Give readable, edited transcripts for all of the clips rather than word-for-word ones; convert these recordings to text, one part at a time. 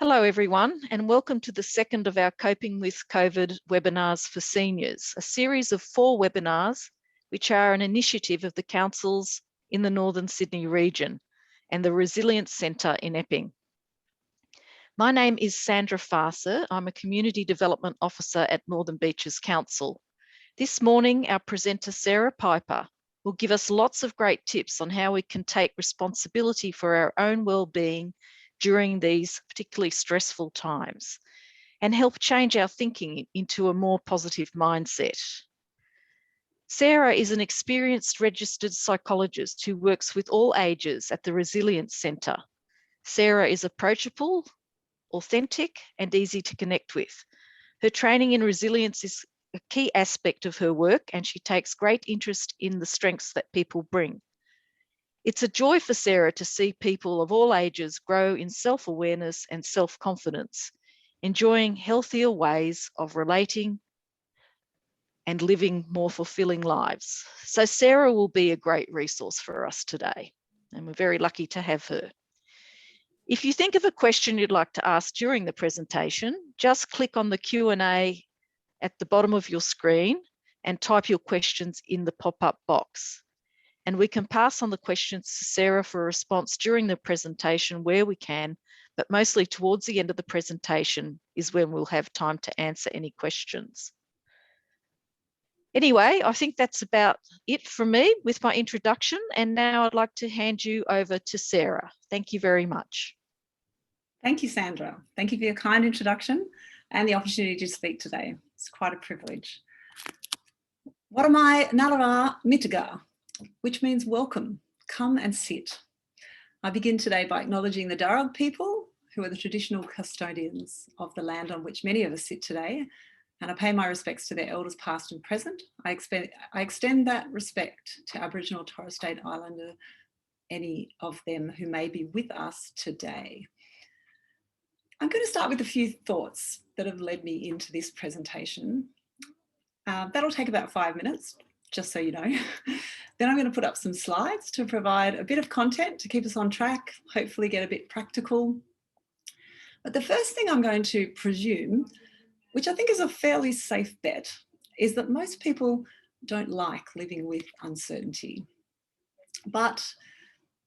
Hello everyone, and welcome to the second of our Coping with COVID webinars for seniors, a series of 4 webinars which are an initiative of the councils in the Northern Sydney region and the Resilience Centre in Epping. My name is Sandra Farser. I'm a Community Development Officer at Northern Beaches Council. This morning, our presenter Sarah Piper will give us lots of great tips on how we can take responsibility for our own well-being during these particularly stressful times and help change our thinking into a more positive mindset. Sarah is an experienced registered psychologist who works with all ages at the Resilience Centre. Sarah is approachable, authentic, and easy to connect with. Her training in resilience is a key aspect of her work, and she takes great interest in the strengths that people bring. It's a joy for Sarah to see people of all ages grow in self-awareness and self-confidence, enjoying healthier ways of relating and living more fulfilling lives. So Sarah will be a great resource for us today, and we're very lucky to have her. If you think of a question you'd like to ask during the presentation, just click on the Q&A at the bottom of your screen and type your questions in the pop-up box. And we can pass on the questions to Sarah for a response during the presentation where we can, but mostly towards the end of the presentation is when we'll have time to answer any questions. Anyway, I think that's about it from me with my introduction, and now I'd like to hand you over to Sarah. Thank you very much. Thank you, Sandra. Thank you for your kind introduction and the opportunity to speak today. It's quite a privilege. Waramai Narawa Mitaga, which means welcome, come and sit. I begin today by acknowledging the Darug people, who are the traditional custodians of the land on which many of us sit today, and I pay my respects to their elders past and present. I extend that respect to Aboriginal and Torres Strait Islander, any of them who may be with us today. I'm going to start with a few thoughts that have led me into this presentation. That'll take about 5 minutes, just so you know. Then I'm going to put up some slides to provide a bit of content to keep us on track, hopefully get a bit practical. But the first thing I'm going to presume, which I think is a fairly safe bet, is that most people don't like living with uncertainty. But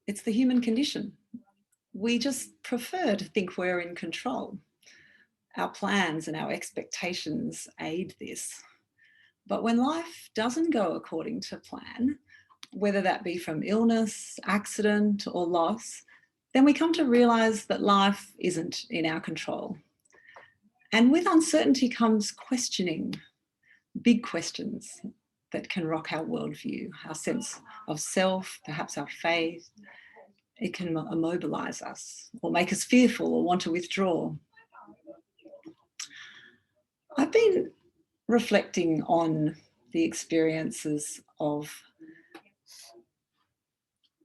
it's the human condition. We just prefer to think we're in control. Our plans and our expectations aid this. But when life doesn't go according to plan, whether that be from illness, accident, or loss, then we come to realise that life isn't in our control. And with uncertainty comes questioning, big questions that can rock our worldview, our sense of self, perhaps our faith. It can immobilise us or make us fearful or want to withdraw. I've been reflecting on the experiences of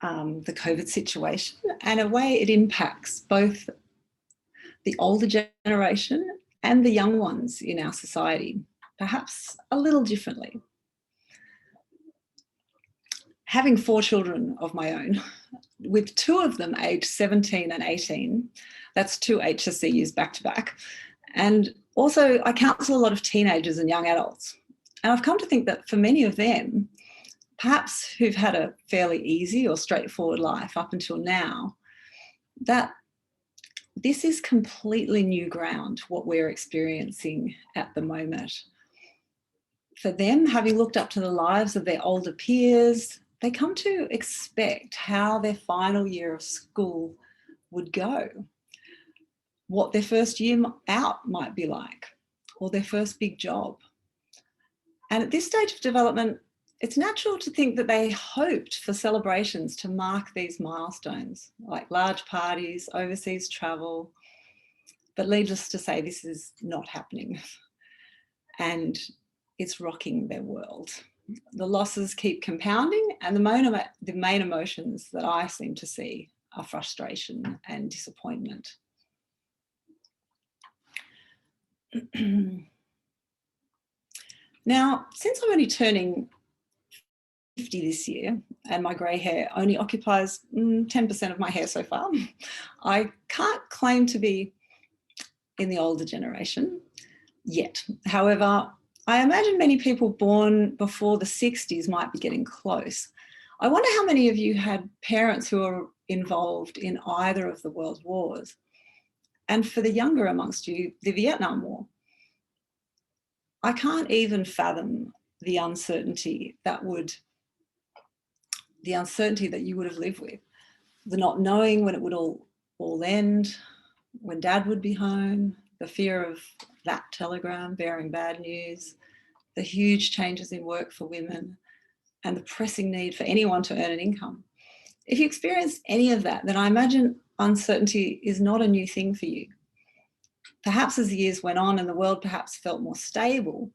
the COVID situation and a way it impacts both the older generation and the young ones in our society, perhaps a little differently. Having 4 children of my own, with 2 of them aged 17 and 18, that's 2 HSCUs back to back. And also I counsel a lot of teenagers and young adults. And I've come to think that for many of them, perhaps who've had a fairly easy or straightforward life up until now, that this is completely new ground, what we're experiencing at the moment. For them, having looked up to the lives of their older peers, they come to expect how their final year of school would go, what their first year out might be like, or their first big job. And at this stage of development, it's natural to think that they hoped for celebrations to mark these milestones, like large parties, overseas travel, but needless to say, this is not happening. And it's rocking their world. The losses keep compounding, and the main emotions that I seem to see are frustration and disappointment. Now, since I'm only turning 50 this year and my grey hair only occupies 10% of my hair so far, I can't claim to be in the older generation yet. However, I imagine many people born before the 60s might be getting close. I wonder how many of you had parents who were involved in either of the world wars. And for the younger amongst you, the Vietnam War. I can't even fathom the uncertainty that you would have lived with. The not knowing when it would all end, when Dad would be home, the fear of that telegram bearing bad news, the huge changes in work for women, and the pressing need for anyone to earn an income. If you experienced any of that, then I imagine uncertainty is not a new thing for you. Perhaps as the years went on and the world perhaps felt more stable,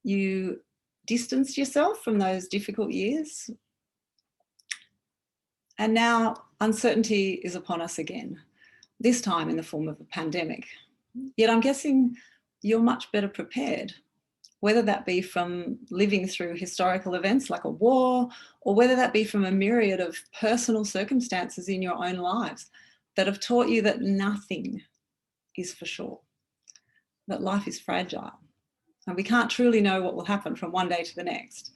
you distanced yourself from those difficult years. And now uncertainty is upon us again, this time in the form of a pandemic. Yet I'm guessing you're much better prepared, whether that be from living through historical events like a war, or whether that be from a myriad of personal circumstances in your own lives that have taught you that nothing is for sure, that life is fragile, and we can't truly know what will happen from one day to the next,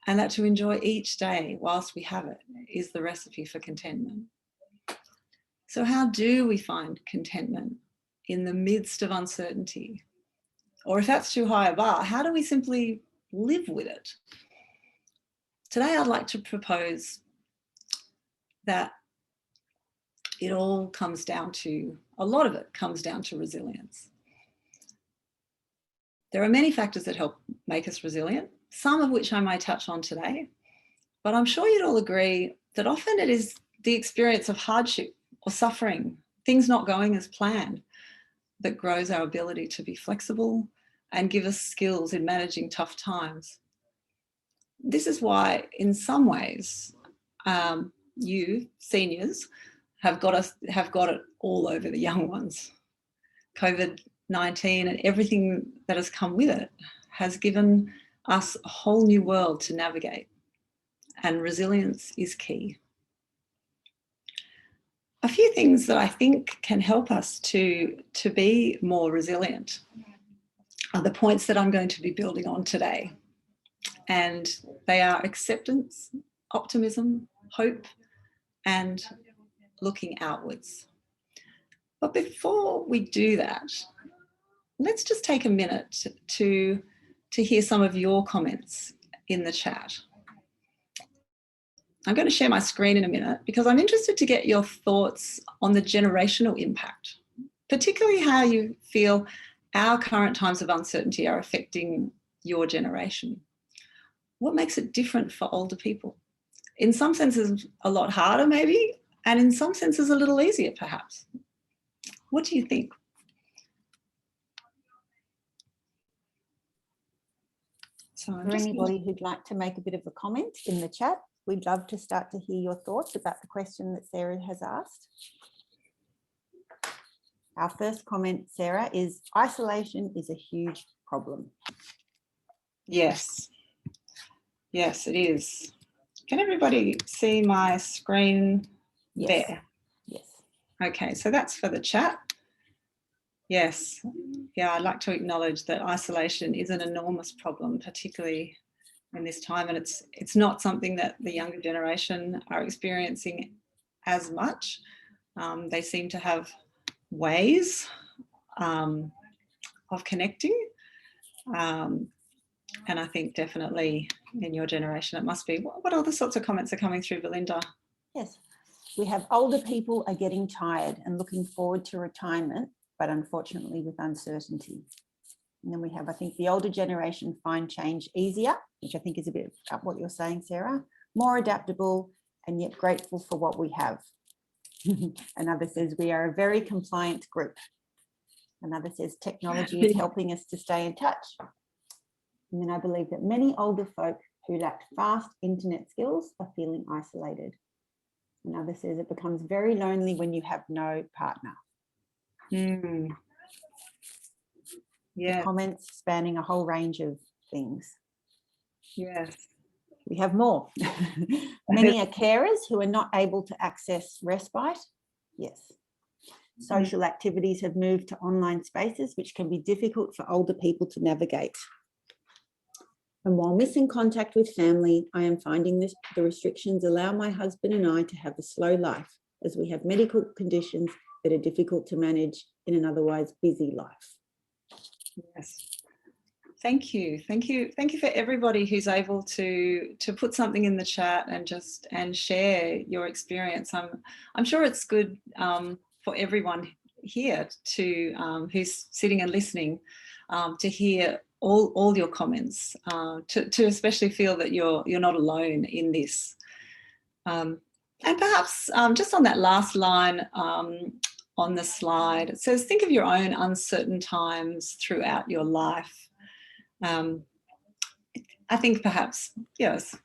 and that to enjoy each day whilst we have it is the recipe for contentment. So how do we find contentment in the midst of uncertainty? Or if that's too high a bar, how do we simply live with it? Today, I'd like to propose that a lot of it comes down to resilience. There are many factors that help make us resilient, some of which I may touch on today, but I'm sure you'd all agree that often it is the experience of hardship or suffering, things not going as planned, that grows our ability to be flexible and give us skills in managing tough times. This is why, in some ways, you seniors have got it all over the young ones. COVID-19 and everything that has come with it has given us a whole new world to navigate, and resilience is key. A few things that I think can help us to be more resilient are the points that I'm going to be building on today. And they are acceptance, optimism, hope, and looking outwards. But before we do that, let's just take a minute to hear some of your comments in the chat. I'm going to share my screen in a minute because I'm interested to get your thoughts on the generational impact, particularly how you feel our current times of uncertainty are affecting your generation. What makes it different for older people? In some senses, a lot harder maybe, and in some senses a little easier perhaps. What do you think? So For anybody who'd like to make a bit of a comment in the chat, we'd love to start to hear your thoughts about the question that Sarah has asked. Our first comment, Sarah, is isolation is a huge problem. Yes. Yes, it is. Can everybody see my screen there? Yes. Okay, so that's for the chat. Yes. Yeah, I'd like to acknowledge that isolation is an enormous problem, particularly in this time, and it's not something that the younger generation are experiencing as much. They seem to have ways of connecting, and I think definitely in your generation it must be. What other sorts of comments are coming through, Belinda? Yes, we have older people are getting tired and looking forward to retirement, but unfortunately with uncertainty. And then we have, I think, the older generation find change easier, which I think is a bit up what you're saying, Sarah, more adaptable and yet grateful for what we have. Another says we are a very compliant group. Another says technology is helping us to stay in touch. And then I believe that many older folk who lack fast internet skills are feeling isolated. Another says it becomes very lonely when you have no partner. Yeah. Comments spanning a whole range of things. Yes. We have more. Many are carers who are not able to access respite. Yes. Social activities have moved to online spaces, which can be difficult for older people to navigate. And while missing contact with family, I am finding the restrictions allow my husband and I to have a slow life, as we have medical conditions that are difficult to manage in an otherwise busy life. Yes. Thank you. Thank you. Thank you for everybody who's able to put something in the chat and share your experience. I'm sure it's good for everyone here to who's sitting and listening to hear all your comments, to especially feel that you're not alone in this. And perhaps just on that last line on the slide, it says, think of your own uncertain times throughout your life. I think perhaps, yes,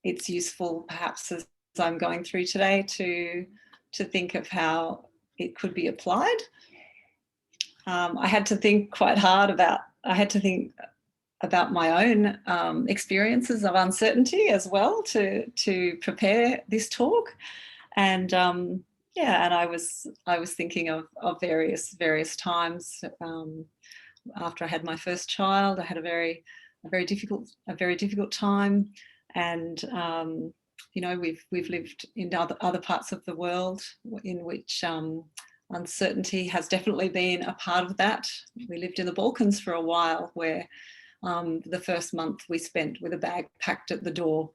it's useful perhaps as I'm going through today to think of how it could be applied. I had to think quite hard about my own experiences of uncertainty as well to prepare this talk. And yeah, and I was thinking of various times after I had my first child. I had a very difficult time, and you know, we've lived in other parts of the world in which uncertainty has definitely been a part of that. We lived in the Balkans for a while, where the first month we spent with a bag packed at the door,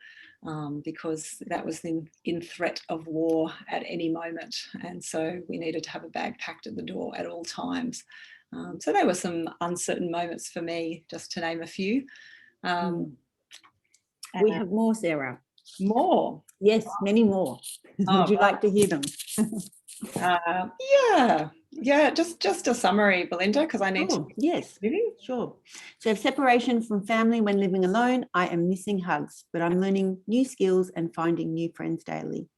because that was in threat of war at any moment, and so we needed to have a bag packed at the door at all times. So there were some uncertain moments for me, just to name a few. We have more, Sarah. More? Yes, many more. Oh, would you like to hear them? Yeah, just a summary, Belinda, because I need to. Yes, sure. So separation from family when living alone. I am missing hugs, but I'm learning new skills and finding new friends daily.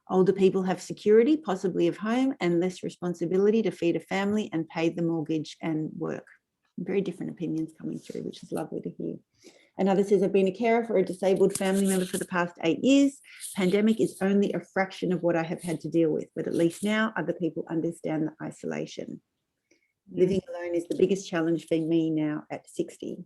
Older people have security, possibly of home, and less responsibility to feed a family and pay the mortgage and work. Very different opinions coming through, which is lovely to hear. Another says, I've been a carer for a disabled family member for the past 8 years. Pandemic is only a fraction of what I have had to deal with, but at least now other people understand the isolation. Living alone is the biggest challenge for me now at 60.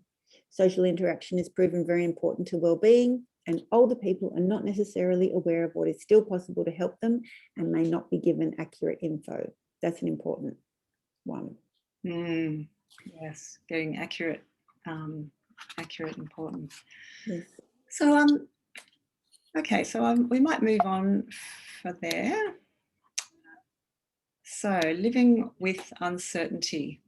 Social interaction has proven very important to well-being, and older people are not necessarily aware of what is still possible to help them and may not be given accurate info. That's an important one. Yes, getting accurate importance. Yes. So okay, so we might move on for there. So living with uncertainty.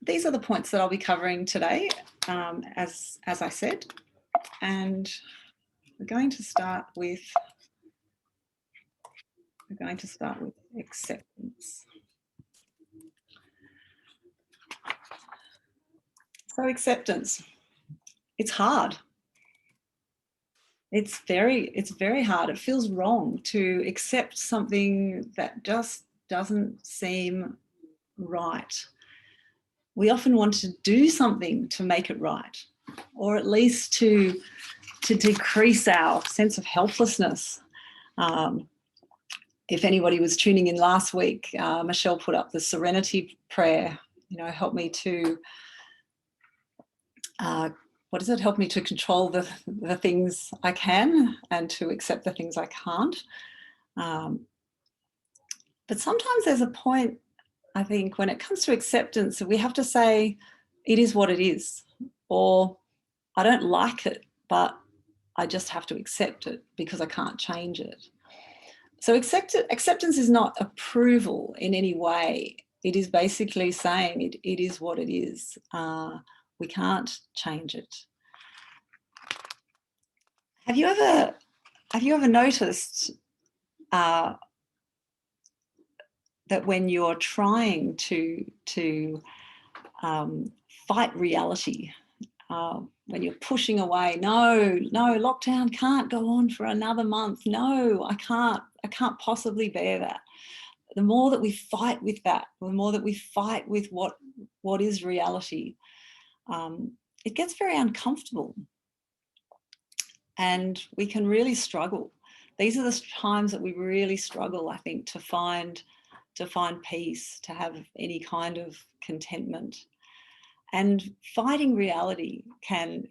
These are the points that I'll be covering today, as I said, and we're going to start with acceptance. So acceptance, it's hard. It's very hard. It feels wrong to accept something that just doesn't seem right. We often want to do something to make it right, or at least to decrease our sense of helplessness. If anybody was tuning in last week, Michelle put up the serenity prayer, you know, help me to, help me to control the things I can and to accept the things I can't. But sometimes there's a point, I think, when it comes to acceptance, we have to say, it is what it is, or I don't like it, but I just have to accept it because I can't change it. So acceptance is not approval in any way. It is basically saying it is what it is. We can't change it. Have you ever noticed that when you're trying to fight reality, when you're pushing away, no, lockdown can't go on for another month. No, I can't possibly bear that. The more that we fight with that, the more that we fight with what is reality, it gets very uncomfortable, and we can really struggle these are the times that we really struggle, I think, to find peace, to have any kind of contentment. And fighting reality can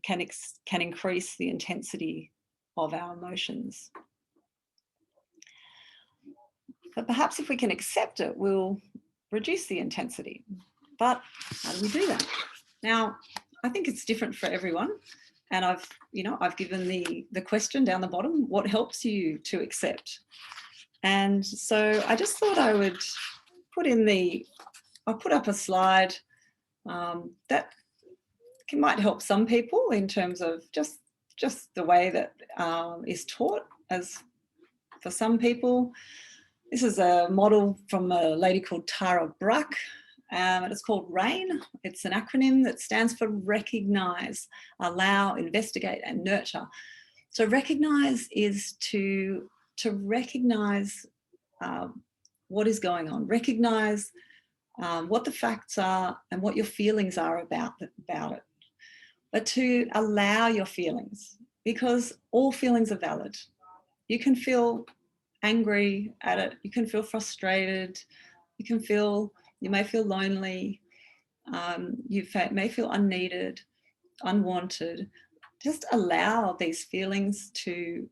increase the intensity of our emotions. But perhaps if we can accept it, we'll reduce the intensity. But how do we do that? Now, I think it's different for everyone. And I've given the question down the bottom, what helps you to accept? And so I just thought I would I'll put up a slide that might help some people in terms of just the way that is taught as for some people. This is a model from a lady called Tara Brach, and it's called RAIN. It's an acronym that stands for recognize, allow, investigate, and nurture. So recognize is to recognize what is going on, recognize what the facts are and what your feelings are about it. But to allow your feelings, because all feelings are valid. You can feel angry at it, you can feel frustrated, you may feel lonely, you may feel unneeded, unwanted. Just allow these feelings to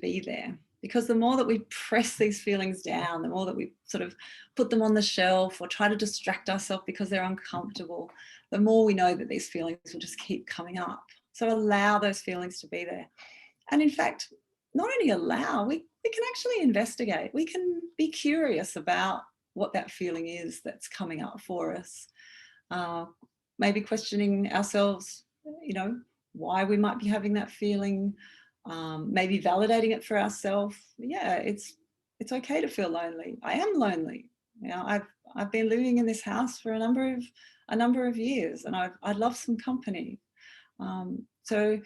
be there. Because the more that we press these feelings down, the more that we sort of put them on the shelf or try to distract ourselves because they're uncomfortable, the more we know that these feelings will just keep coming up. So allow those feelings to be there. And in fact, not only allow, we can actually investigate. We can be curious about what that feeling is that's coming up for us. Maybe questioning ourselves, why we might be having that feeling. Maybe validating it for ourselves. Yeah, it's okay to feel lonely. I am lonely. I've been living in this house for a number of years, and I'd love some company. So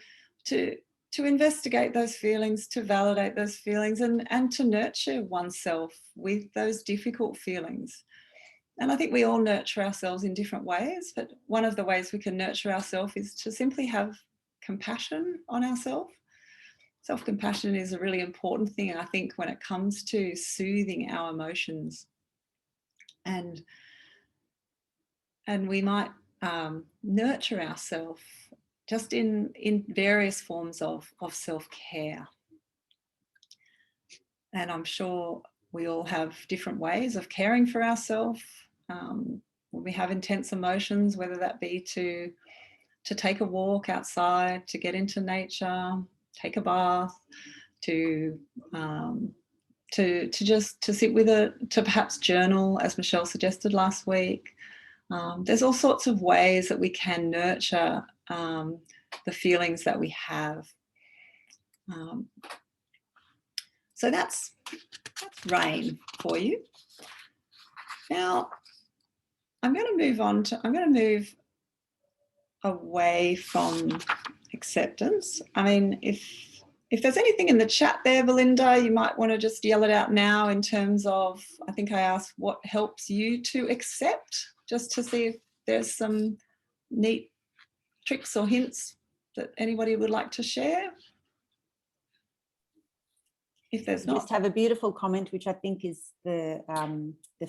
to investigate those feelings, to validate those feelings, and to nurture oneself with those difficult feelings. And I think we all nurture ourselves in different ways, but one of the ways we can nurture ourselves is to simply have compassion on ourselves. Self-compassion is a really important thing, I think, when it comes to soothing our emotions. And we might nurture ourselves just in various forms of self-care. And I'm sure we all have different ways of caring for ourselves. When we have intense emotions, whether that be to take a walk outside, to get into nature, take a bath, to sit with it, to perhaps journal, as Michelle suggested last week. There's all sorts of ways that we can nurture the feelings that we have. So that's RAIN for you. Now, I'm going to move away from acceptance. I mean, if there's anything in the chat there, Belinda, you might want to just yell it out now in terms of, I think I asked what helps you to accept, just to see if there's some neat tricks or hints that anybody would like to share. If there's not. Just have a beautiful comment, which I think is the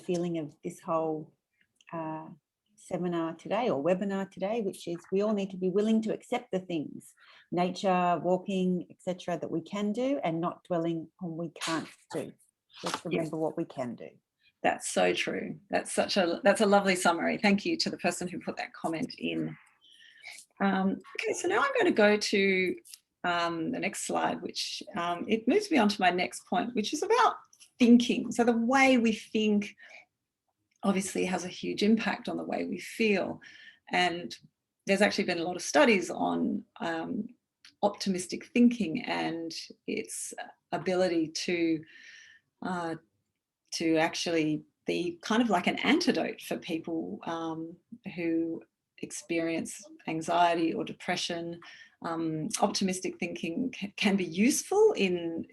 feeling of this whole seminar today or webinar today, which is we all need to be willing to accept the things, nature, walking, etc., that we can do, and not dwelling on we can't do. Just remember what we can do. That's so true. That's a lovely summary. Thank you to the person who put that comment in. Okay, so now I'm going to go to the next slide, which it moves me on to my next point, which is about thinking. So the way we think obviously has a huge impact on the way we feel. And there's actually been a lot of studies on optimistic thinking and its ability to actually be kind of like an antidote for people who experience anxiety or depression. Optimistic thinking can be useful in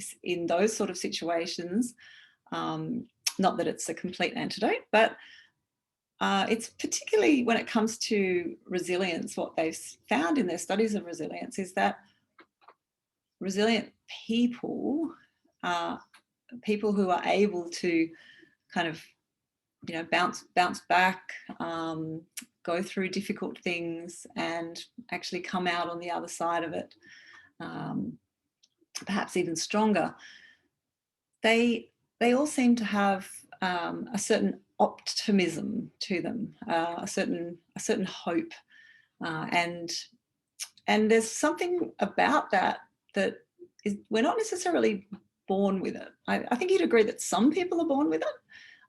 those sort of situations. Not that it's a complete antidote, but it's particularly when it comes to resilience, what they've found in their studies of resilience is that resilient people people who are able to kind of, you know, bounce back, go through difficult things and actually come out on the other side of it, perhaps even stronger. They all seem to have a certain optimism to them, a certain hope, and there's something about that we're not necessarily born with it. I think you'd agree that some people are born with it,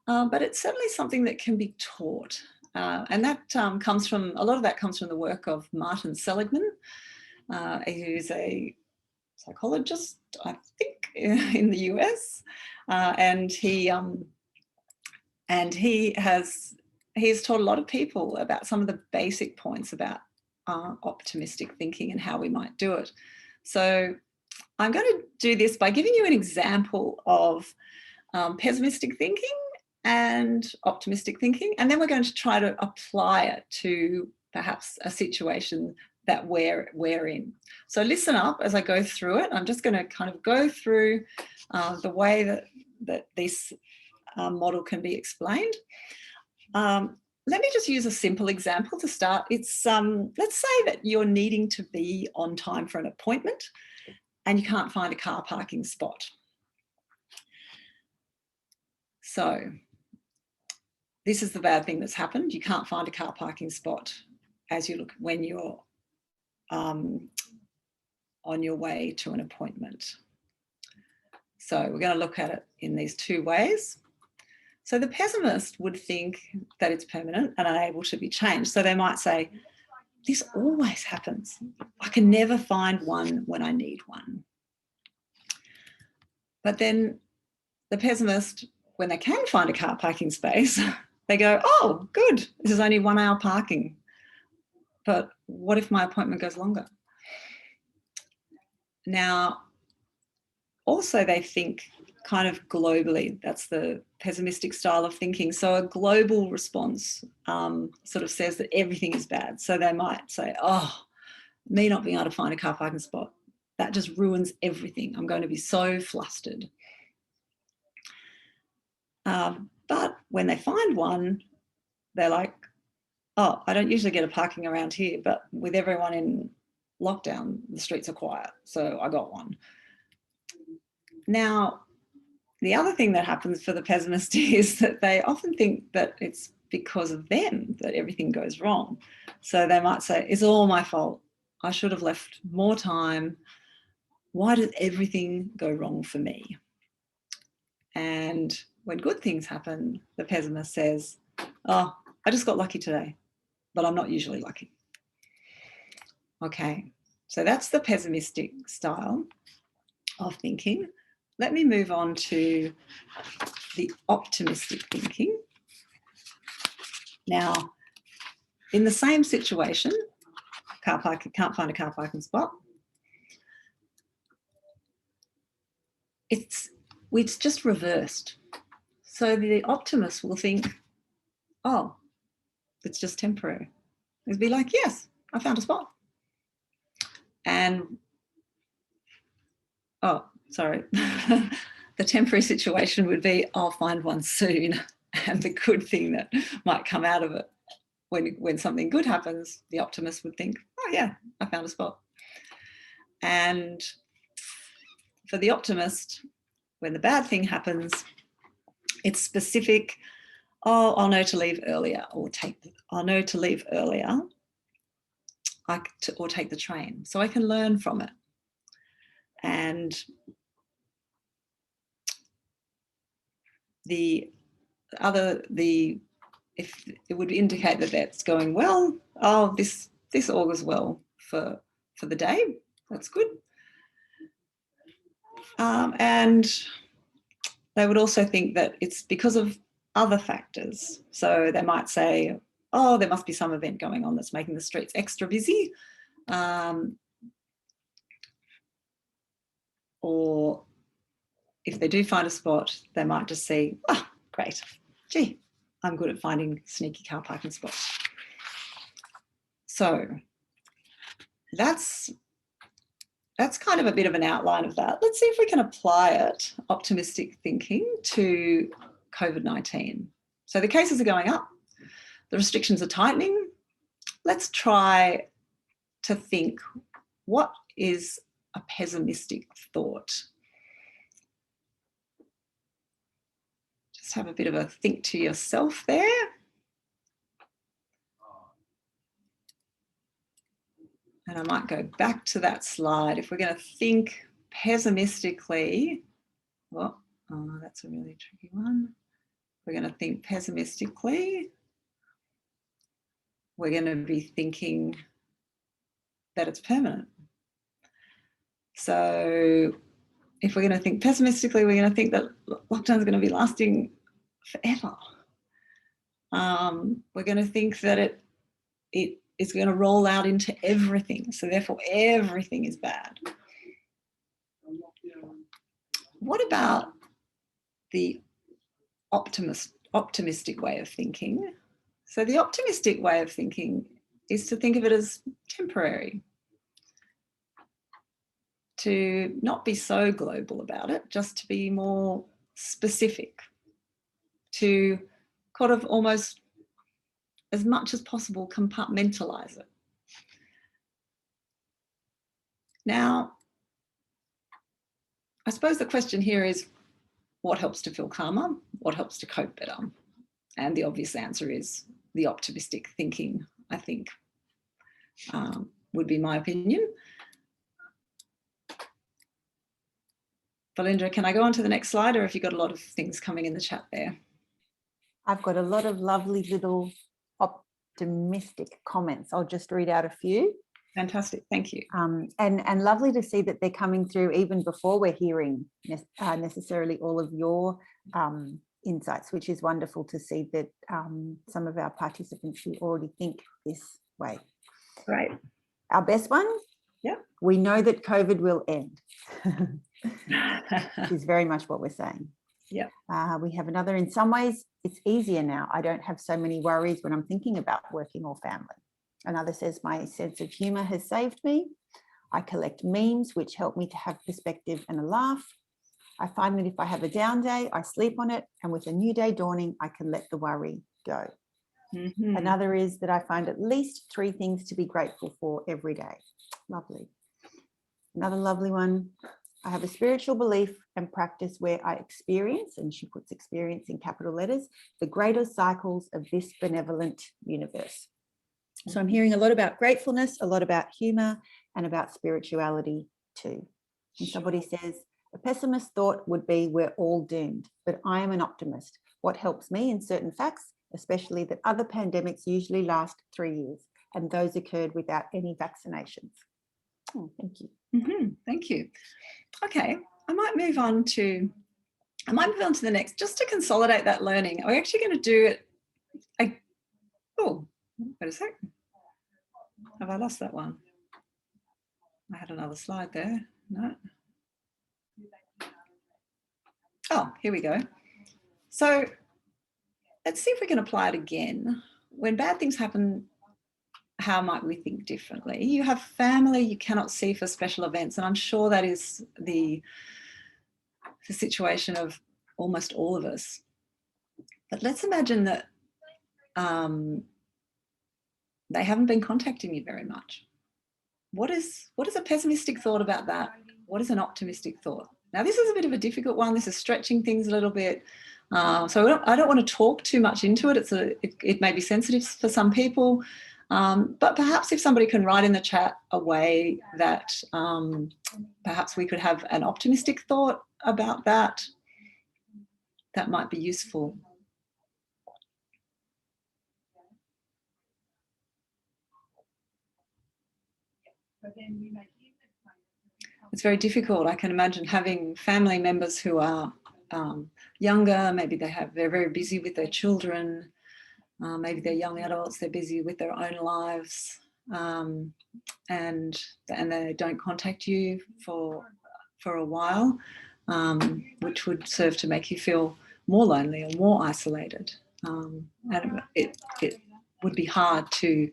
but it's certainly something that can be taught, and that comes from a lot of that comes from the work of Martin Seligman, who's a psychologist, I think, in the US, and he's taught a lot of people about some of the basic points about optimistic thinking and how we might do it. So I'm going to do this by giving you an example of pessimistic thinking and optimistic thinking, and then we're going to try to apply it to perhaps a situation that we're in. So listen up as I go through it. I'm just going to kind of go through the way that this model can be explained. Let me just use a simple example to start. It's let's say that you're needing to be on time for an appointment and you can't find a car parking spot. So this is the bad thing that's happened. You can't find a car parking spot as you look when you're on your way to an appointment. So we're going to look at it in these two ways. So the pessimist would think that it's permanent and unable to be changed. So they might say, this always happens. I can never find one when I need one. But then the pessimist, when they can find a car parking space, they go, oh, good, this is only 1 hour parking. But what if my appointment goes longer? Now, also they think kind of globally. That's the pessimistic style of thinking. So a global response sort of says that everything is bad. So they might say, oh, me not being able to find a car parking spot, that just ruins everything. I'm going to be so flustered. But when they find one, they're like, oh, I don't usually get a parking around here, but with everyone in lockdown, the streets are quiet, so I got one. Now, the other thing that happens for the pessimist is that they often think that it's because of them that everything goes wrong. So they might say, it's all my fault. I should have left more time. Why did everything go wrong for me? And when good things happen, the pessimist says, oh, I just got lucky today, but I'm not usually lucky. Okay, so that's the pessimistic style of thinking. Let me move on to the optimistic thinking. Now, in the same situation, can't find a car parking spot. It's just reversed. So the optimist will think, oh, it's just temporary. It'd be like, yes, I found a spot. And, oh, sorry. The temporary situation would be, I'll find one soon. And the good thing that might come out of it, when something good happens, the optimist would think, oh yeah, I found a spot. And for the optimist, when the bad thing happens, it's specific. Oh, I'll know to leave earlier, or I'll know to leave earlier, or take the train, so I can learn from it. And if it would indicate that that's going well, oh, this augurs well for the day. That's good. And they would also think that it's because of other factors. So they might say, oh, there must be some event going on that's making the streets extra busy. Or if they do find a spot, they might just say, oh, great, gee, I'm good at finding sneaky car parking spots. So that's that's kind of a bit of an outline of that. Let's see if we can apply it, optimistic thinking, to COVID-19. So the cases are going up, the restrictions are tightening. Let's try to think, what is a pessimistic thought? Just have a bit of a think to yourself there. And I might go back to that slide. If we're going to think pessimistically, well, that's a really tricky one. We're going to think pessimistically. We're going to be thinking that it's permanent. So if we're going to think pessimistically, we're going to think that lockdown is going to be lasting forever. We're going to think that it is going to roll out into everything. So therefore, everything is bad. What about the optimistic way of thinking? So the optimistic way of thinking is to think of it as temporary, to not be so global about it, just to be more specific, to kind of almost as much as possible compartmentalize it. Now, I suppose the question here is, what helps to feel calmer? What helps to cope better? And the obvious answer is the optimistic thinking, I think, would be my opinion. Belinda, can I go on to the next slide, or have you got a lot of things coming in the chat there? I've got a lot of lovely little optimistic comments. I'll just read out a few. Fantastic, thank you. And lovely to see that they're coming through even before we're hearing necessarily all of your insights, which is wonderful to see that some of our participants who already think this way. Great. Our best one? Yeah. We know that COVID will end. Which is very much what we're saying. Yeah. We have another, in some ways, it's easier now. I don't have so many worries when I'm thinking about working or family. Another says, my sense of humour has saved me. I collect memes, which help me to have perspective and a laugh. I find that if I have a down day, I sleep on it. And with a new day dawning, I can let the worry go. Mm-hmm. Another is that I find at least 3 things to be grateful for every day. Lovely. Another lovely one. I have a spiritual belief and practice where I experience, and she puts experience in capital letters, the greater cycles of this benevolent universe. So I'm hearing a lot about gratefulness, a lot about humour, and about spirituality too. And somebody says, a pessimist thought would be we're all doomed, but I am an optimist. What helps me in certain facts, especially that other pandemics usually last 3 years, and those occurred without any vaccinations. Oh, thank you. Mm-hmm. Thank you. Okay, I might move on to the next, just to consolidate that learning. We're actually going to do it. Oh, wait a sec. Have I lost that one? I had another slide there. No. Oh, here we go. So let's see if we can apply it again. When bad things happen, how might we think differently? You have family you cannot see for special events, and I'm sure that is the situation of almost all of us. But let's imagine that they haven't been contacting you very much. What is a pessimistic thought about that? What is an optimistic thought? Now, this is a bit of a difficult one. This is stretching things a little bit. So I don't want to talk too much into it. It may be sensitive for some people. But perhaps if somebody can write in the chat a way that perhaps we could have an optimistic thought about that, that might be useful. It's very difficult. I can imagine having family members who are younger, maybe they're very busy with their children, maybe they're young adults, they're busy with their own lives, and they don't contact you for a while, which would serve to make you feel more lonely or more isolated. And it would be hard to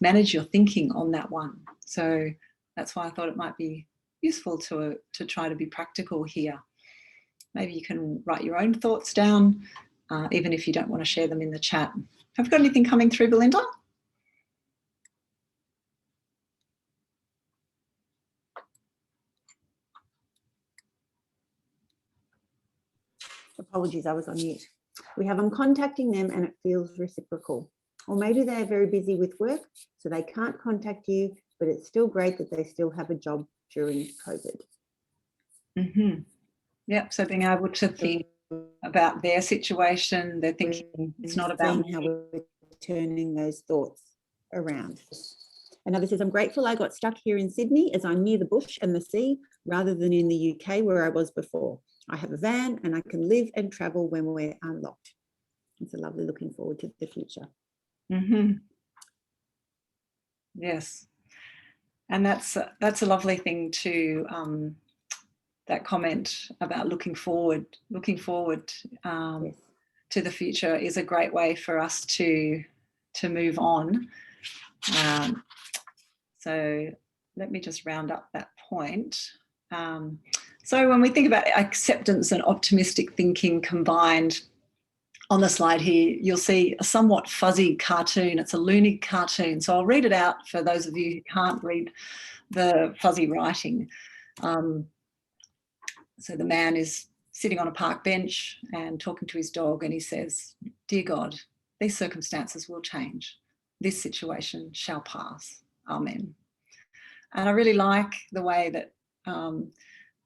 manage your thinking on that one. So that's why I thought it might be useful to try to be practical here. Maybe you can write your own thoughts down, even if you don't want to share them in the chat. Have you got anything coming through, Belinda? Apologies, I was on mute. We have, I'm contacting them and it feels reciprocal. Or maybe they're very busy with work, so they can't contact you, but it's still great that they still have a job during COVID. Mm-hmm. Yep, so being able to think about their situation, they're thinking it's not about how we're turning those thoughts around. Another says, I'm grateful I got stuck here in Sydney as I'm near the bush and the sea rather than in the UK where I was before. I have a van and I can live and travel when we're unlocked. It's a lovely looking forward to the future. Mm-hmm. Yes, and that's a lovely thing to that comment about looking forward. Looking forward Yes. to the future is a great way for us to move on. So let me just round up that point. So when we think about acceptance and optimistic thinking combined, on the slide here, you'll see a somewhat fuzzy cartoon. It's a loony cartoon. So I'll read it out for those of you who can't read the fuzzy writing. So the man is sitting on a park bench and talking to his dog, and he says, "Dear God, these circumstances will change. This situation shall pass. Amen." And I really like the way that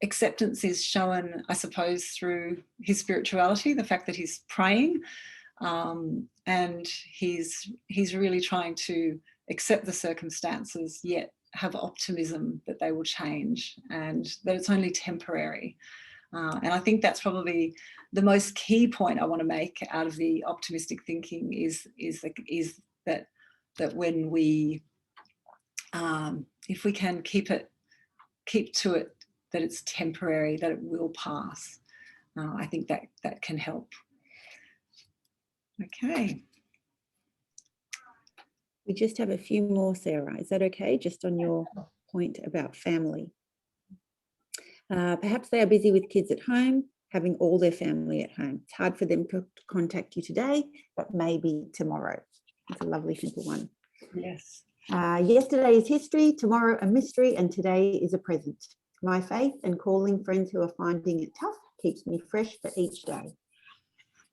acceptance is shown, I suppose, through his spirituality, the fact that he's praying, and he's really trying to accept the circumstances, yet have optimism that they will change and that it's only temporary. And I think that's probably the most key point I want to make out of the optimistic thinking is that when we, if we can keep to it, that it's temporary, that it will pass. I think that can help. Okay. We just have a few more, Sarah. Is that okay? Just on your point about family. Perhaps they are busy with kids at home, having all their family at home. It's hard for them to contact you today, but maybe tomorrow. It's a lovely, simple one. Yes. Yesterday is history, tomorrow a mystery, and today is a present. My faith and calling friends who are finding it tough keeps me fresh for each day.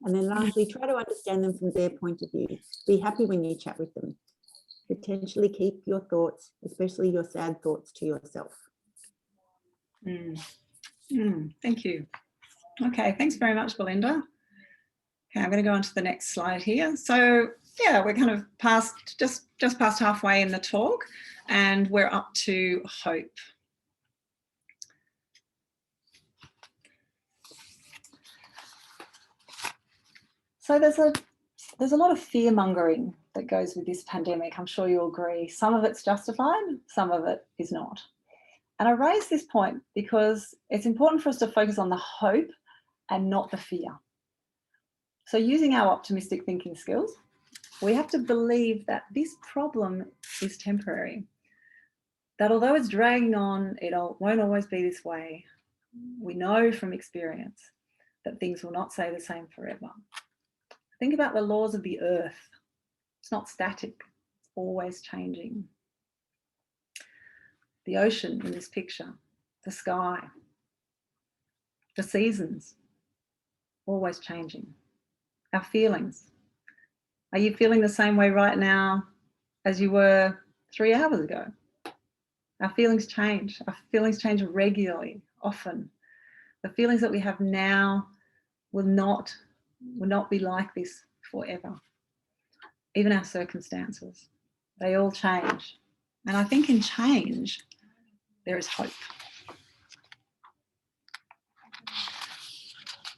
And then lastly, try to understand them from their point of view. Be happy when you chat with them. Potentially keep your thoughts, especially your sad thoughts, to yourself. Thank you. Okay, thanks very much, Belinda. Okay, I'm going to go on to the next slide here. So yeah, we're kind of past, just past halfway in the talk, and we're up to hope. So there's a lot of fear mongering that goes with this pandemic. I'm sure you'll agree. Some of it's justified, some of it is not. And I raise this point because it's important for us to focus on the hope and not the fear. So using our optimistic thinking skills, we have to believe that this problem is temporary, that although it's dragging on, it won't always be this way. We know from experience that things will not stay the same forever. Think about the laws of the earth. It's not static, it's always changing. The ocean in this picture, the sky, the seasons, always changing. Our feelings. Are you feeling the same way right now as you were 3 hours ago? Our feelings change. Our feelings change regularly, often. The feelings that we have now will not be like this forever. Even our circumstances, they all change. And I think in change, there is hope.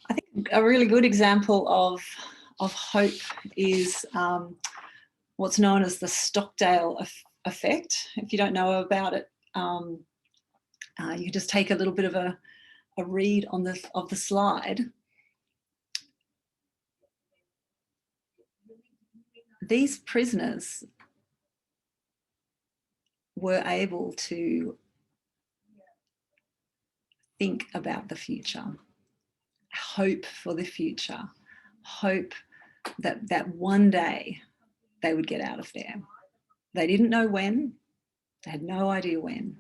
I think a really good example of hope is what's known as the Stockdale Effect. If you don't know about it, you just take a little bit of a read of the slide. These prisoners were able to think about the future, hope for the future, hope that one day they would get out of there. They didn't know when, they had no idea when,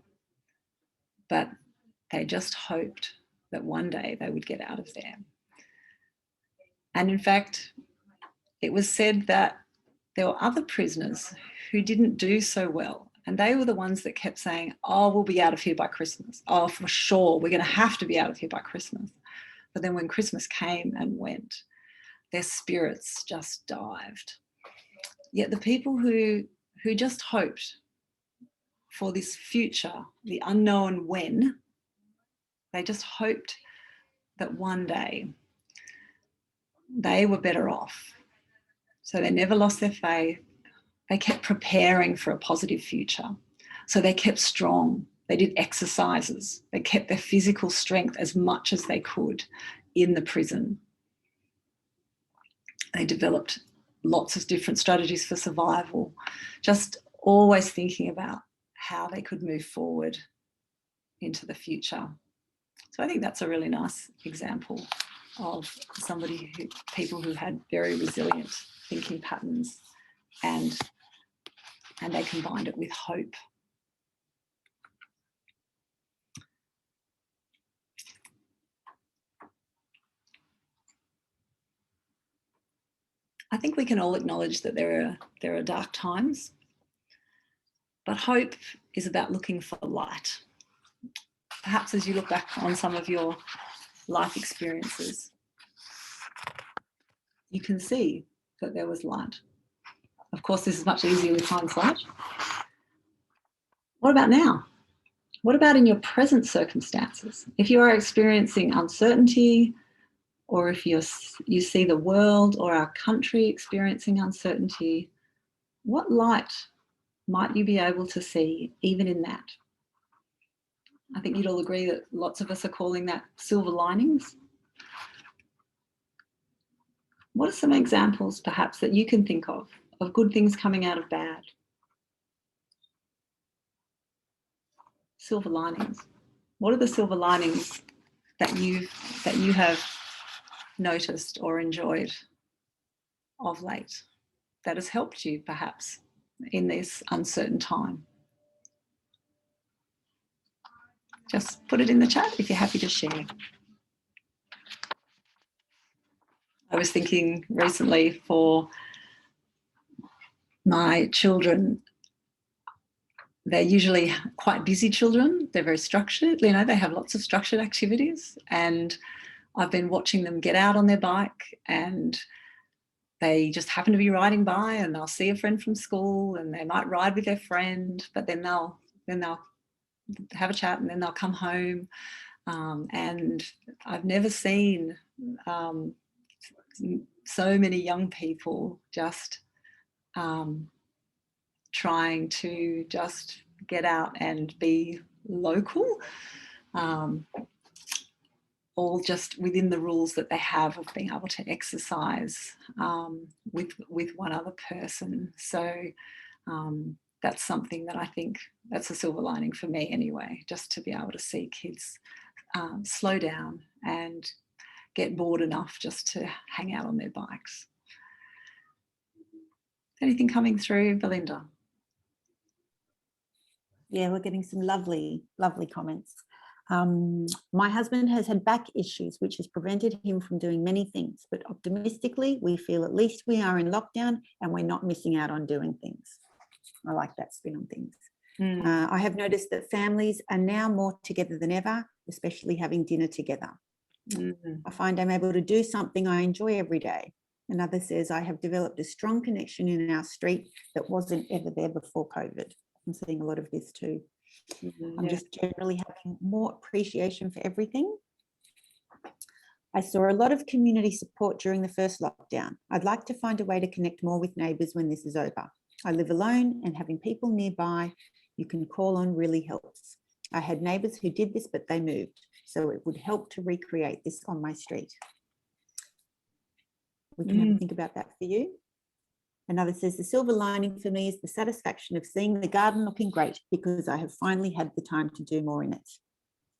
but they just hoped that one day they would get out of there. And in fact, it was said that there were other prisoners who didn't do so well. And they were the ones that kept saying, oh, we'll be out of here by Christmas. Oh, for sure, we're going to have to be out of here by Christmas. But then when Christmas came and went, their spirits just dived. Yet the people who just hoped for this future, the unknown when, they just hoped that one day they were better off. So they never lost their faith. They kept preparing for a positive future. So they kept strong. They did exercises. They kept their physical strength as much as they could in the prison. They developed lots of different strategies for survival, just always thinking about how they could move forward into the future. So I think that's a really nice example of people who had very resilient thinking patterns, and they combined it with hope. I think we can all acknowledge that there are dark times, but hope is about looking for light. Perhaps as you look back on some of your life experiences, you can see that there was light. Of course, this is much easier with hindsight. What about now? What about in your present circumstances? If you are experiencing uncertainty, or if you see the world or our country experiencing uncertainty, what light might you be able to see even in that? I think you'd all agree that lots of us are calling that silver linings. What are some examples perhaps that you can think of good things coming out of bad? Silver linings. What are the silver linings that you have noticed or enjoyed of late that has helped you perhaps in this uncertain time? Just put it in the chat if you're happy to share. I was thinking recently for my children, they're usually quite busy children. They're very structured. You know, they have lots of structured activities, and I've been watching them get out on their bike, and they just happen to be riding by, and they'll see a friend from school, and they might ride with their friend, but then they'll have a chat, and then they'll come home. And I've never seen so many young people just trying to just get out and be local, all just within the rules that they have of being able to exercise with one other person. So that's something that I think that's a silver lining for me anyway, just to be able to see kids slow down and get bored enough just to hang out on their bikes. Anything coming through, Belinda? Yeah, we're getting some lovely, lovely comments. My husband has had back issues, which has prevented him from doing many things, but optimistically, we feel at least we are in lockdown and we're not missing out on doing things. I like that spin on things. I have noticed that families are now more together than ever, especially having dinner together. I find I'm able to do something I enjoy every day. Another says, I have developed a strong connection in our street that wasn't ever there before COVID. I'm seeing a lot of this too. I'm just generally having more appreciation for everything. I saw a lot of community support during the first lockdown. I'd like to find a way to connect more with neighbours when this is over. I live alone, and having people nearby you can call on really helps. I had neighbours who did this, but they moved, so it would help to recreate this on my street. We can have a think about that for you. Another says, the silver lining for me is the satisfaction of seeing the garden looking great because I have finally had the time to do more in it.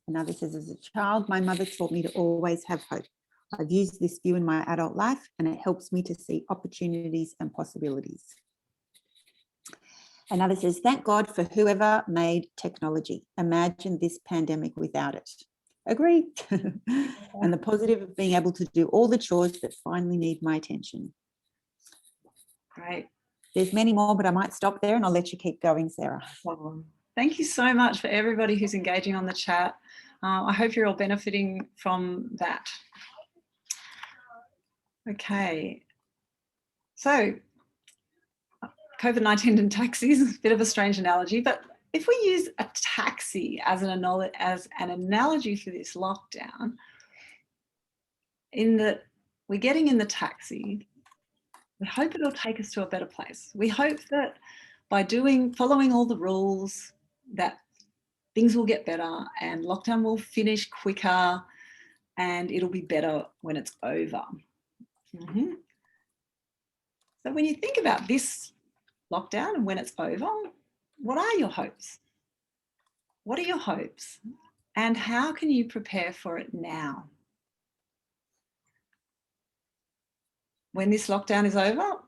Another says, as a child, my mother taught me to always have hope. I've used this view in my adult life and it helps me to see opportunities and possibilities. Another says, thank God for whoever made technology. Imagine this pandemic without it. Agree. And the positive of being able to do all the chores that finally need my attention. Great. There's many more, but I might stop there and I'll let you keep going, Sarah. Thank you so much for everybody who's engaging on the chat. I hope you're all benefiting from that. Okay. So COVID-19 and taxis, a bit of a strange analogy, but if we use a taxi as an analogy for this lockdown, in that we're getting in the taxi, we hope it'll take us to a better place. We hope that by following all the rules, that things will get better and lockdown will finish quicker and it'll be better when it's over. So when you think about this lockdown and when it's over, what are your hopes? What are your hopes? And how can you prepare for it now? When this lockdown is over,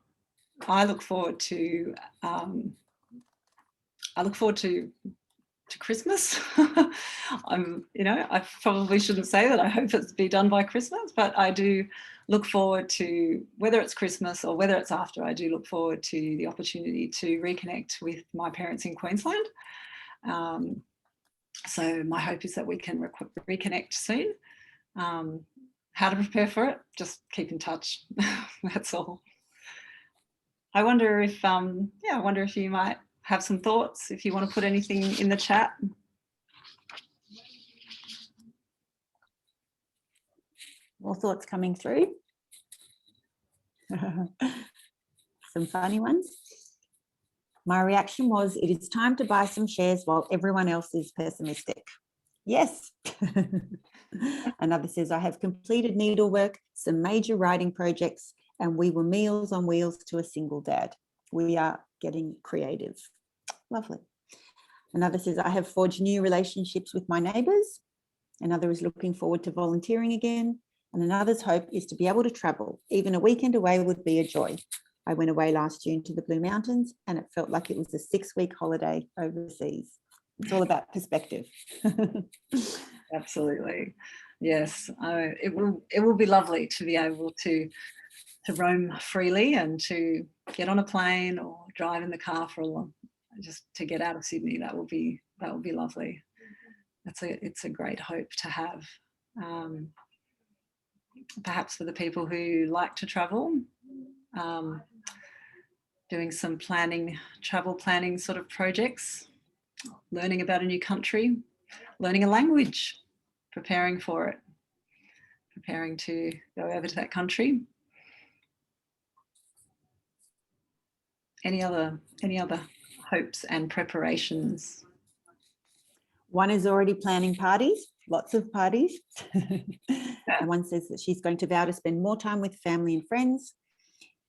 I look forward to Christmas. I probably shouldn't say that I hope it's be done by Christmas, but I do look forward to, whether it's Christmas or whether it's after, I do look forward to the opportunity to reconnect with my parents in Queensland. So my hope is that we can reconnect soon. How to prepare for it? Just keep in touch. That's all. I wonder if you might have some thoughts, if you want to put anything in the chat. More thoughts coming through. Some funny ones. My reaction was, it is time to buy some shares while everyone else is pessimistic. Yes. Another says, I have completed needlework, some major writing projects, and we were meals on wheels to a single dad. We are getting creative. Lovely. Another says, I have forged new relationships with my neighbours. Another is looking forward to volunteering again. And another's hope is to be able to travel. Even a weekend away would be a joy. I went away last June to the Blue Mountains and it felt like it was a 6-week holiday overseas. It's all about perspective. Absolutely. Yes. It will be lovely to be able to roam freely and to get on a plane or drive in the car for a long, just to get out of Sydney. That will be lovely. It's a great hope to have. Perhaps for the people who like to travel, doing some travel planning sort of projects, learning about a new country, learning a language, preparing for it, preparing to go over to that country. Any other hopes and preparations? One is already planning parties, lots of parties. And one says that she's going to vow to spend more time with family and friends,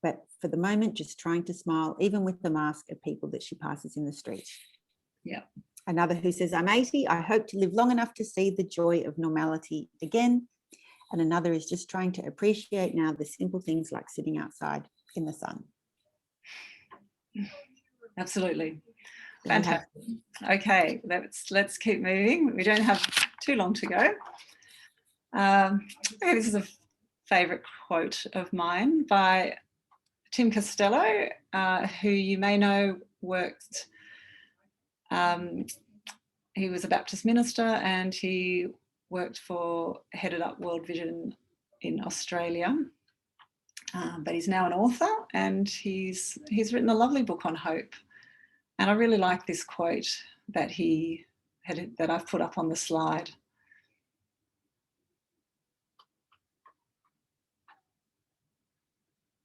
but for the moment, just trying to smile, even with the mask, at people that she passes in the street. Yeah. Another who says, I'm 80, I hope to live long enough to see the joy of normality again. And another is just trying to appreciate now the simple things like sitting outside in the sun. Absolutely. Fantastic. Okay, let's keep moving. We don't have too long to go. Okay, this is a favourite quote of mine by Tim Costello, who you may know worked. He was a Baptist minister and he headed up World Vision in Australia. But he's now an author and he's written a lovely book on hope. And I really like this quote that that I've put up on the slide.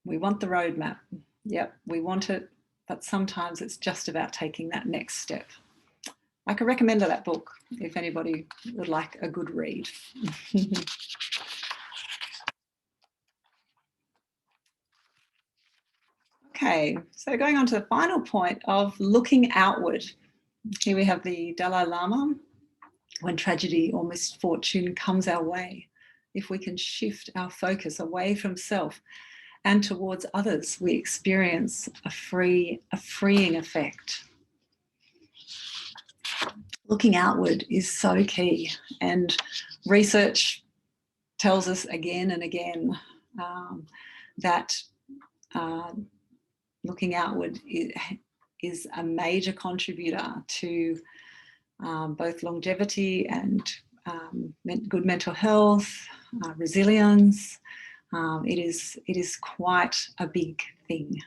We want the roadmap. Yep, we want it, but sometimes it's just about taking that next step. I can recommend that book if anybody would like a good read. Okay, so going on to the final point of looking outward. Here we have the Dalai Lama when tragedy or misfortune comes our way, if we can shift our focus away from self and towards others, we experience a freeing effect. Looking outward is so key, and research tells us again and again that looking outward is a major contributor to both longevity and good mental health, resilience. It is quite a big thing.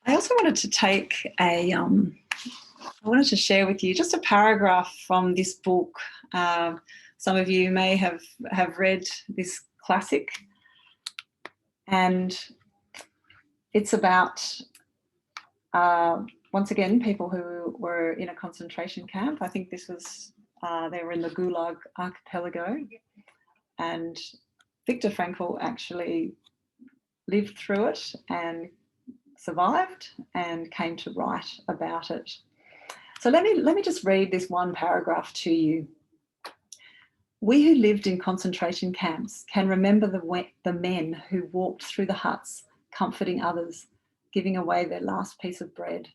I also wanted to take I wanted to share with you just a paragraph from this book. Some of you may have read this classic, and it's about, once again, people who were in a concentration camp. I think this was, they were in the Gulag archipelago, and Viktor Frankl actually lived through it and survived and came to write about it. So let me just read this one paragraph to you. We who lived in concentration camps can remember the men who walked through the huts, comforting others, giving away their last piece of bread.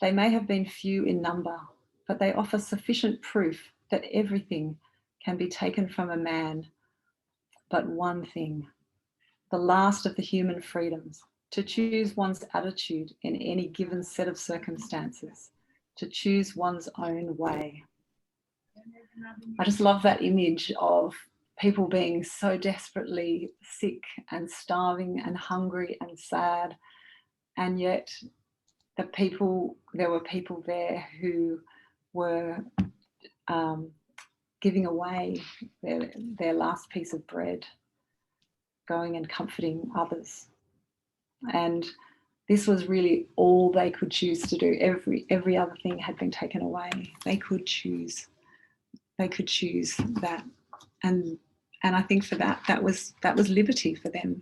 They may have been few in number, but they offer sufficient proof that everything can be taken from a man, but one thing, the last of the human freedoms, to choose one's attitude in any given set of circumstances, to choose one's own way. I just love that image of people being so desperately sick and starving and hungry and sad, and yet there were people there who were giving away their last piece of bread, going and comforting others. And this was really all they could choose to do. Every other thing had been taken away. They could choose that, and I think for that was liberty for them.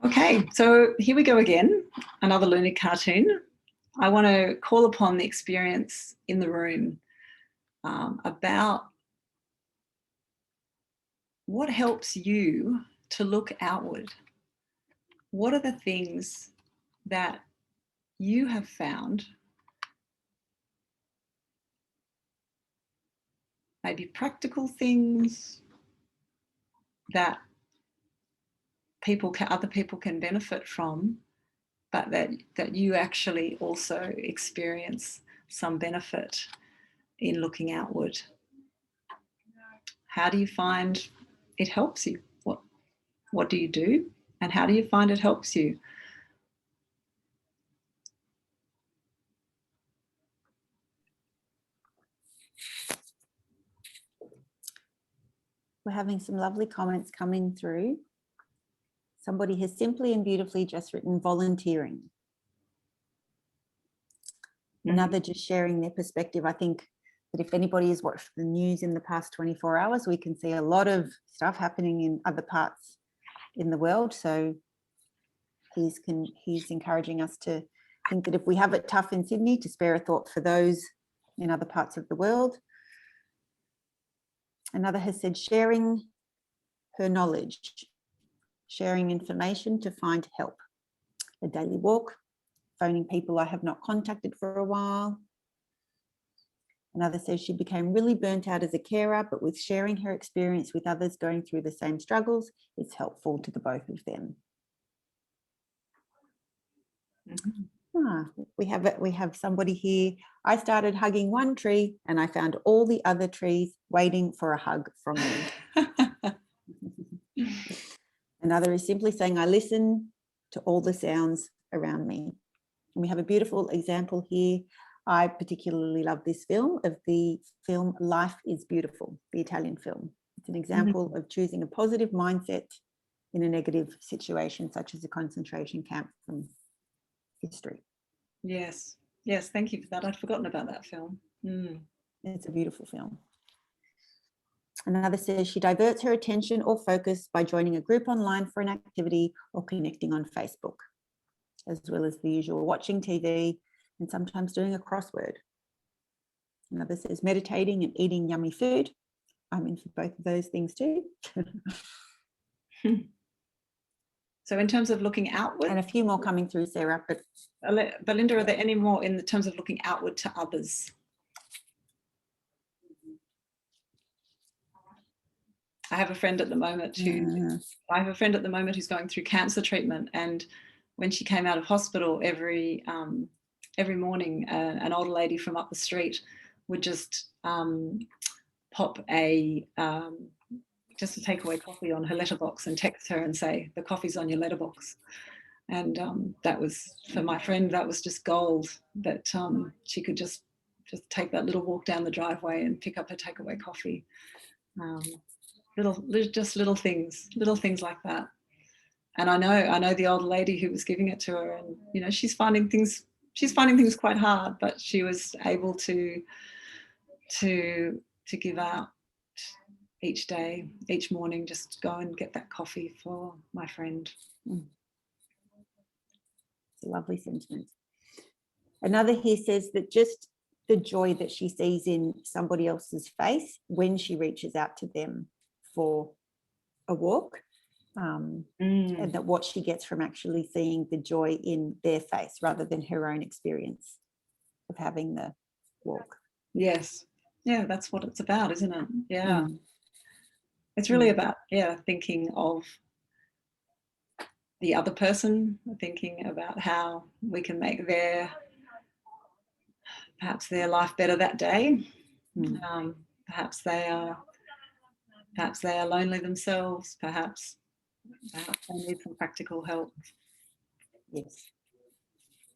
Okay, so here we go again, another Looney cartoon. I want to call upon the experience in the room about what helps you to look outward. What are the things that you have found, maybe practical things that other people can benefit from, but that you actually also experience some benefit in looking outward? How do you find it helps you? What do you do, and how do you find it helps you? We're having some lovely comments coming through. Somebody has simply and beautifully just written volunteering. Another just sharing their perspective. I think that if anybody has watched the news in the past 24 hours, we can see a lot of stuff happening in other parts in the world. So he's encouraging us to think that if we have it tough in Sydney, to spare a thought for those in other parts of the world. Another has said sharing her knowledge, sharing information to find help. A daily walk, phoning people I have not contacted for a while. Another says she became really burnt out as a carer, but with sharing her experience with others going through the same struggles, it's helpful to the both of them. We have somebody here. I started hugging one tree and I found all the other trees waiting for a hug from me. Another is simply saying, I listen to all the sounds around me. And we have a beautiful example here. I particularly love this film, of the film Life is Beautiful, the Italian film. It's an example of choosing a positive mindset in a negative situation, such as a concentration camp from history. Yes, thank you for that. I'd forgotten about that film. It's a beautiful film. Another says she diverts her attention or focus by joining a group online for an activity or connecting on Facebook, as well as the usual watching TV and sometimes doing a crossword. Another says meditating and eating yummy food. I'm in for both of those things too. So in terms of looking outward, And a few more coming through, Sarah. But Belinda, are there any more in the terms of looking outward to others? I have a friend at the moment who's going through cancer treatment, and when she came out of hospital, every morning, an older lady from up the street would just pop just a takeaway coffee on her letterbox and text her and say, "The coffee's on your letterbox." And that was, for my friend, that was just gold, that she could just take that little walk down the driveway and pick up her takeaway coffee. Little things like that. And I know the old lady who was giving it to her, and you know, she's finding things quite hard, but she was able to give out each day, each morning, just go and get that coffee for my friend. It's a lovely sentiment. Another here says that just the joy that she sees in somebody else's face when she reaches out to them for a walk, and that what she gets from actually seeing the joy in their face rather than her own experience of having the walk. Yes. Yeah, that's what it's about, isn't it? Yeah. It's really about, thinking of the other person, thinking about how we can make perhaps their life better that day. Perhaps they are lonely themselves. Perhaps they need some practical help. Yes.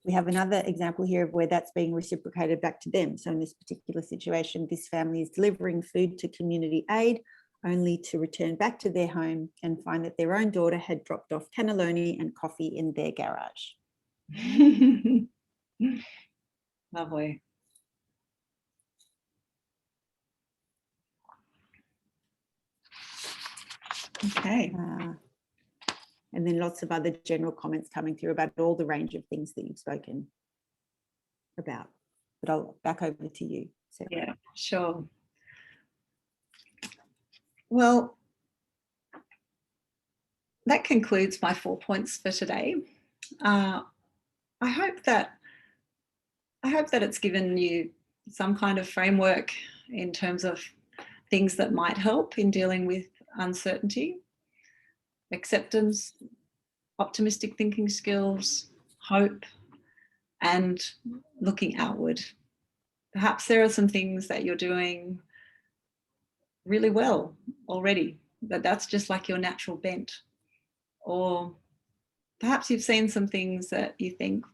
We have another example here of where that's being reciprocated back to them. So in this particular situation, this family is delivering food to community aid, only to return back to their home and find that their own daughter had dropped off cannelloni and coffee in their garage. Lovely. Okay. And then lots of other general comments coming through about all the range of things that you've spoken about. But I'll back over to you, Sarah. Yeah, sure. Well, that concludes my 4 points for today. I hope that it's given you some kind of framework in terms of things that might help in dealing with uncertainty, acceptance, optimistic thinking skills, hope, and looking outward. Perhaps there are some things that you're doing really well already, that's just like your natural bent. Or perhaps you've seen some things that you think,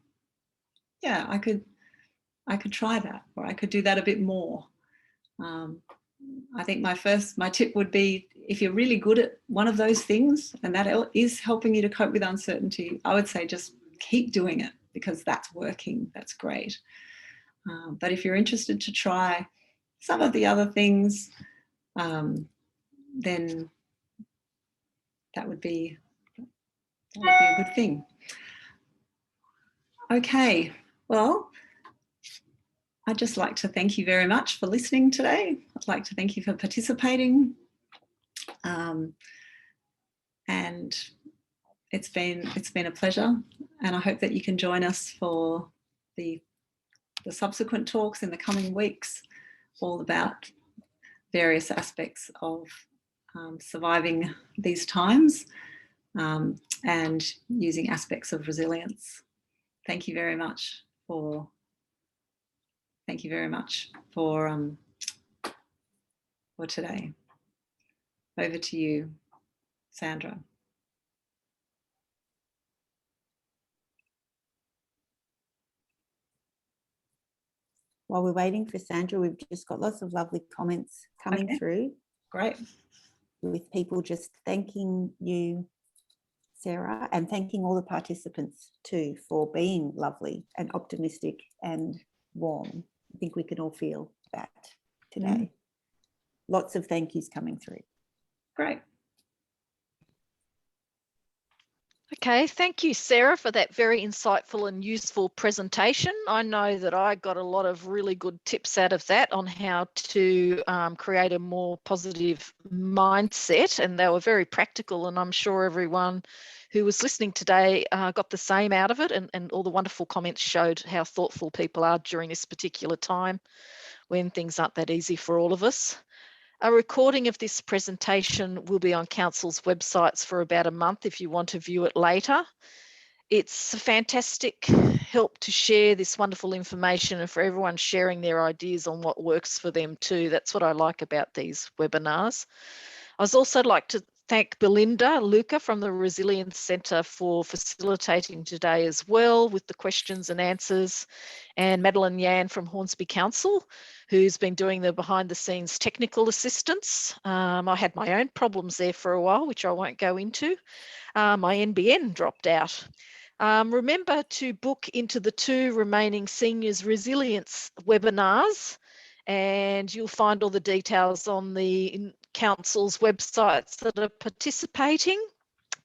yeah, I could try that, or I could do that a bit more. I think my tip would be, if you're really good at one of those things and that is helping you to cope with uncertainty, I would say just keep doing it, because that's working, that's great. But if you're interested to try some of the other things, then that would be a good thing. Okay, well, I'd just like to thank you very much for listening today. I'd like to thank you for participating. And it's been a pleasure, and I hope that you can join us for the subsequent talks in the coming weeks, all about various aspects of surviving these times and using aspects of resilience. Thank you very much for today. Over to you, Sandra. While we're waiting for Sandra, we've just got lots of lovely comments coming through. Great. With people just thanking you, Sarah, and thanking all the participants too for being lovely and optimistic and warm. I think we can all feel that today. Lots of thank yous coming through. Great. Okay, thank you, Sarah, for that very insightful and useful presentation. I know that I got a lot of really good tips out of that on how to create a more positive mindset, and they were very practical, and I'm sure everyone who was listening today got the same out of it, and all the wonderful comments showed how thoughtful people are during this particular time when things aren't that easy for all of us. A recording of this presentation will be on Council's websites for about a month if you want to view it later. It's a fantastic help to share this wonderful information and for everyone sharing their ideas on what works for them too. That's what I like about these webinars. I'd also like to thank Belinda Luca from the Resilience Centre for facilitating today as well with the questions and answers, and Madeline Yan from Hornsby Council, who's been doing the behind the scenes technical assistance. I had my own problems there for a while, which I won't go into. My NBN dropped out. Remember to book into the 2 remaining Seniors Resilience webinars, and you'll find all the details on the Council's websites that are participating.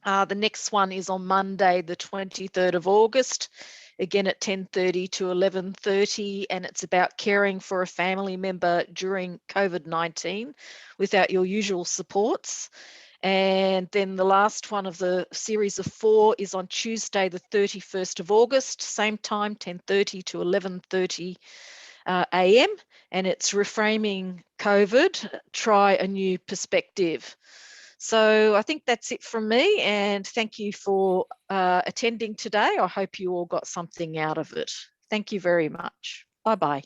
The next one is on Monday, the 23rd of August, again at 10:30 to 11:30, and it's about caring for a family member during COVID-19 without your usual supports. And then the last one of the series of 4 is on Tuesday, the 31st of August, same time, 10:30 to 11:30 a.m. And it's reframing COVID, try a new perspective. So I think that's it from me, and thank you for attending today. I hope you all got something out of it. Thank you very much. Bye-bye.